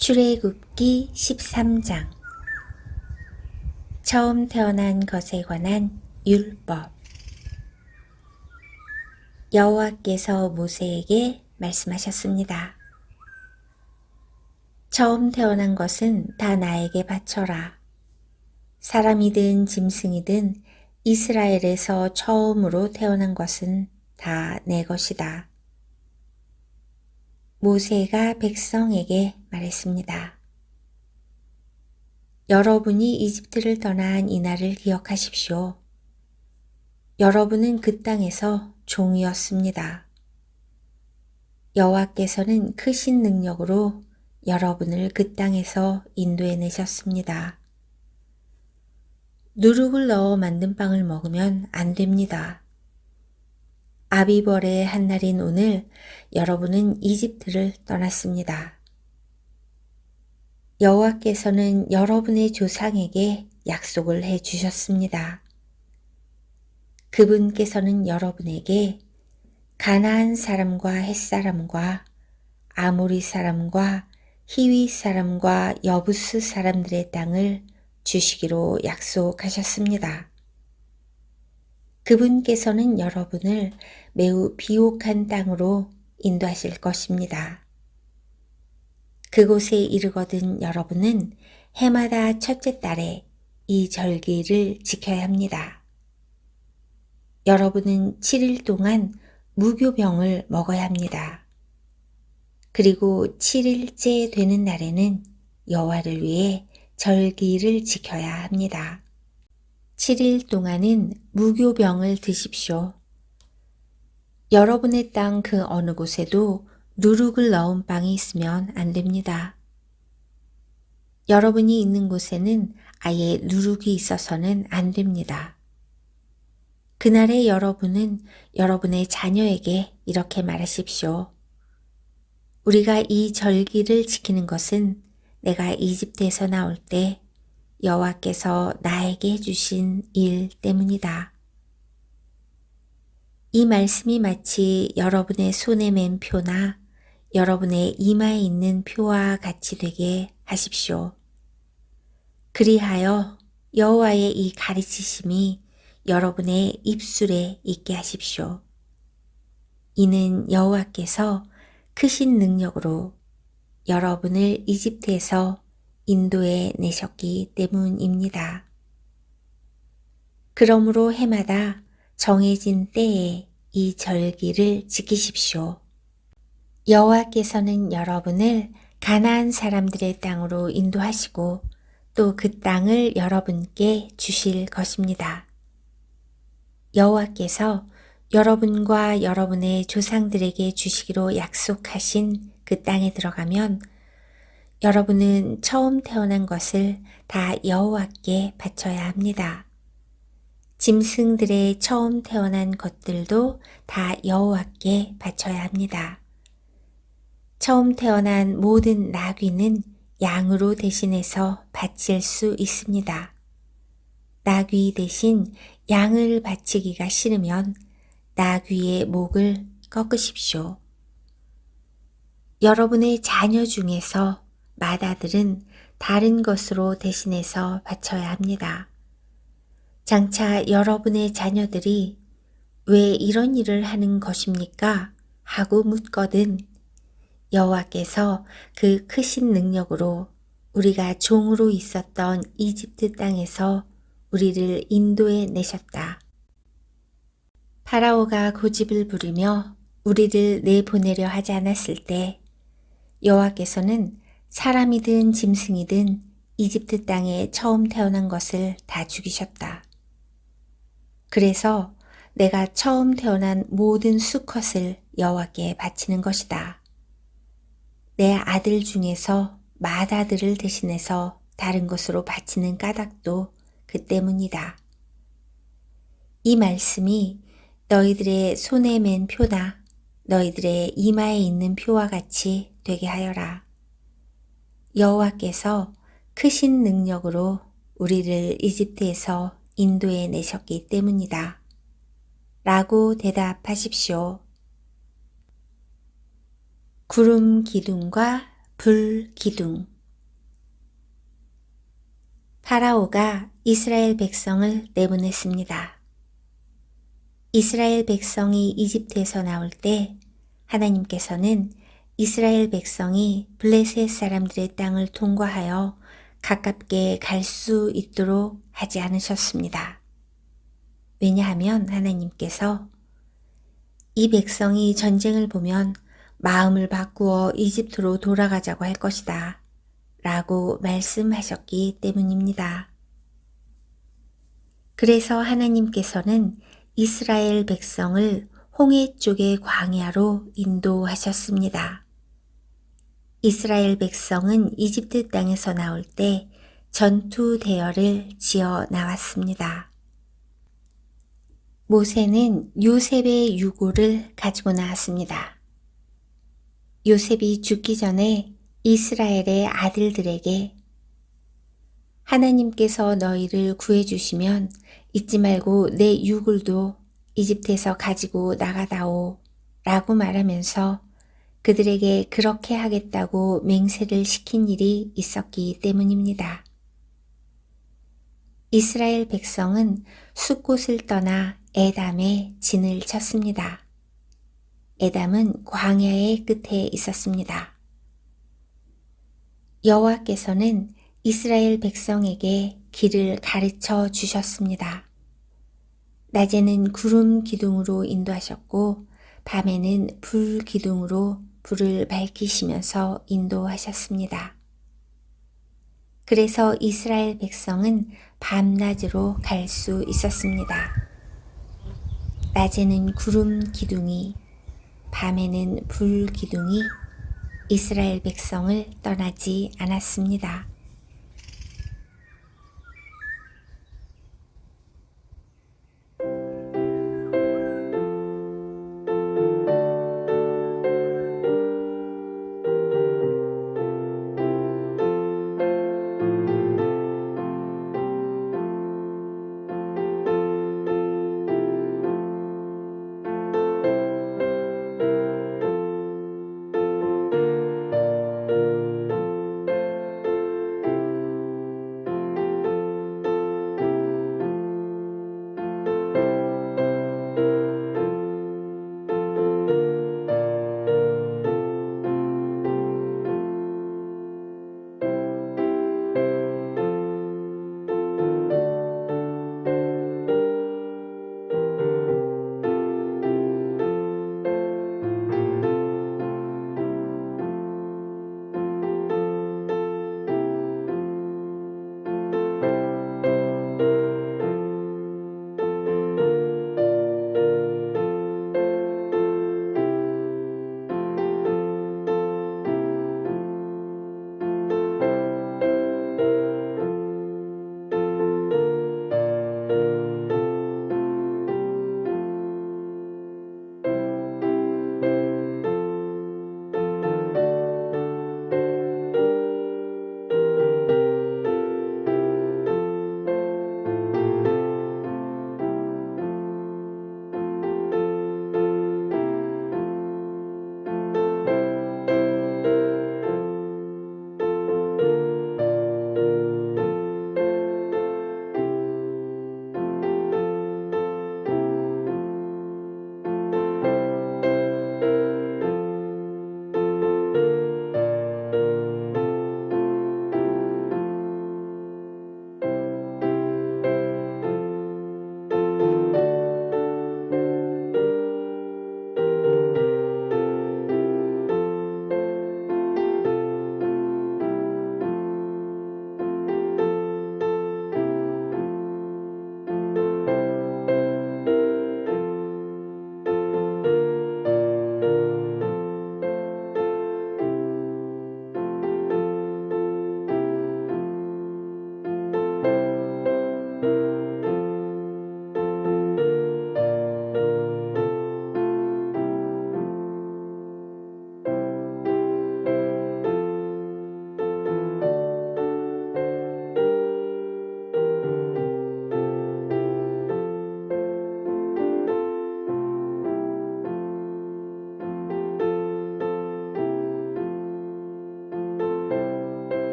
출애굽기 13장 처음 태어난 것에 관한 율법. 여호와께서 모세에게 말씀하셨습니다. 처음 태어난 것은 다 나에게 바쳐라. 사람이든 짐승이든 이스라엘에서 처음으로 태어난 것은 다 내 것이다. 모세가 백성에게 말했습니다. 여러분이 이집트를 떠난 이날을 기억하십시오. 여러분은 그 땅에서 종이었습니다. 여호와께서는 크신 능력으로 여러분을 그 땅에서 인도해내셨습니다. 누룩을 넣어 만든 빵을 먹으면 안 됩니다. 아비벌의 한날인 오늘 여러분은 이집트를 떠났습니다. 여호와께서는 여러분의 조상에게 약속을 해주셨습니다. 그분께서는 여러분에게 가나안 사람과 헷 사람과 아모리 사람과 히위 사람과 여부스 사람들의 땅을 주시기로 약속하셨습니다. 그분께서는 여러분을 매우 비옥한 땅으로 인도하실 것입니다. 그곳에 이르거든 여러분은 해마다 첫째 달에 이 절기를 지켜야 합니다. 여러분은 7일 동안 무교병을 먹어야 합니다. 그리고 7일째 되는 날에는 여호와를 위해 절기를 지켜야 합니다. 7일 동안은 무교병을 드십시오. 여러분의 땅 그 어느 곳에도 누룩을 넣은 빵이 있으면 안 됩니다. 여러분이 있는 곳에는 아예 누룩이 있어서는 안 됩니다. 그날에 여러분은 여러분의 자녀에게 이렇게 말하십시오. 우리가 이 절기를 지키는 것은 내가 이집트에서 나올 때 여호와께서 나에게 해주신 일 때문이다. 이 말씀이 마치 여러분의 손에 맨 표나 여러분의 이마에 있는 표와 같이 되게 하십시오. 그리하여 여호와의 이 가르치심이 여러분의 입술에 있게 하십시오. 이는 여호와께서 크신 능력으로 여러분을 이집트에서 인도해 내셨기 때문입니다. 그러므로 해마다 정해진 때에 이 절기를 지키십시오. 여호와께서는 여러분을 가나안 사람들의 땅으로 인도하시고 또 그 땅을 여러분께 주실 것입니다. 여호와께서 여러분과 여러분의 조상들에게 주시기로 약속하신 그 땅에 들어가면 여러분은 처음 태어난 것을 다 여호와께 바쳐야 합니다. 짐승들의 처음 태어난 것들도 다 여호와께 바쳐야 합니다. 처음 태어난 모든 나귀는 양으로 대신해서 바칠 수 있습니다. 나귀 대신 양을 바치기가 싫으면 나귀의 목을 꺾으십시오. 여러분의 자녀 중에서 맏아들은 다른 것으로 대신해서 바쳐야 합니다. 장차 여러분의 자녀들이 왜 이런 일을 하는 것입니까? 하고 묻거든 여호와께서 그 크신 능력으로 우리가 종으로 있었던 이집트 땅에서 우리를 인도해 내셨다. 파라오가 고집을 부리며 우리를 내보내려 하지 않았을 때 여호와께서는 사람이든 짐승이든 이집트 땅에 처음 태어난 것을 다 죽이셨다. 그래서 내가 처음 태어난 모든 수컷을 여호와께 바치는 것이다. 내 아들 중에서 맏아들을 대신해서 다른 것으로 바치는 까닭도 그 때문이다. 이 말씀이 너희들의 손에 맨 표나 너희들의 이마에 있는 표와 같이 되게 하여라. 여호와께서 크신 능력으로 우리를 이집트에서 인도해 내셨기 때문이다. 라고 대답하십시오. 구름 기둥과 불 기둥. 파라오가 이스라엘 백성을 내보냈습니다. 이스라엘 백성이 이집트에서 나올 때 하나님께서는 이스라엘 백성이 블레셋 사람들의 땅을 통과하여 가깝게 갈 수 있도록 하지 않으셨습니다. 왜냐하면 하나님께서 이 백성이 전쟁을 보면 마음을 바꾸어 이집트로 돌아가자고 할 것이다 라고 말씀하셨기 때문입니다. 그래서 하나님께서는 이스라엘 백성을 홍해 쪽의 광야로 인도하셨습니다. 이스라엘 백성은 이집트 땅에서 나올 때 전투 대열을 지어 나왔습니다. 모세는 요셉의 유고를 가지고 나왔습니다. 요셉이 죽기 전에 이스라엘의 아들들에게 하나님께서 너희를 구해주시면 잊지 말고 내 유골도 이집트에서 가지고 나가다오 라고 말하면서 그들에게 그렇게 하겠다고 맹세를 시킨 일이 있었기 때문입니다. 이스라엘 백성은 숫곳을 떠나 에담에 진을 쳤습니다. 에담은 광야의 끝에 있었습니다. 여호와께서는 이스라엘 백성에게 길을 가르쳐 주셨습니다. 낮에는 구름 기둥으로 인도하셨고 밤에는 불 기둥으로 불을 밝히시면서 인도하셨습니다. 그래서 이스라엘 백성은 밤낮으로 갈 수 있었습니다. 낮에는 구름 기둥이, 밤에는 불 기둥이 이스라엘 백성을 떠나지 않았습니다.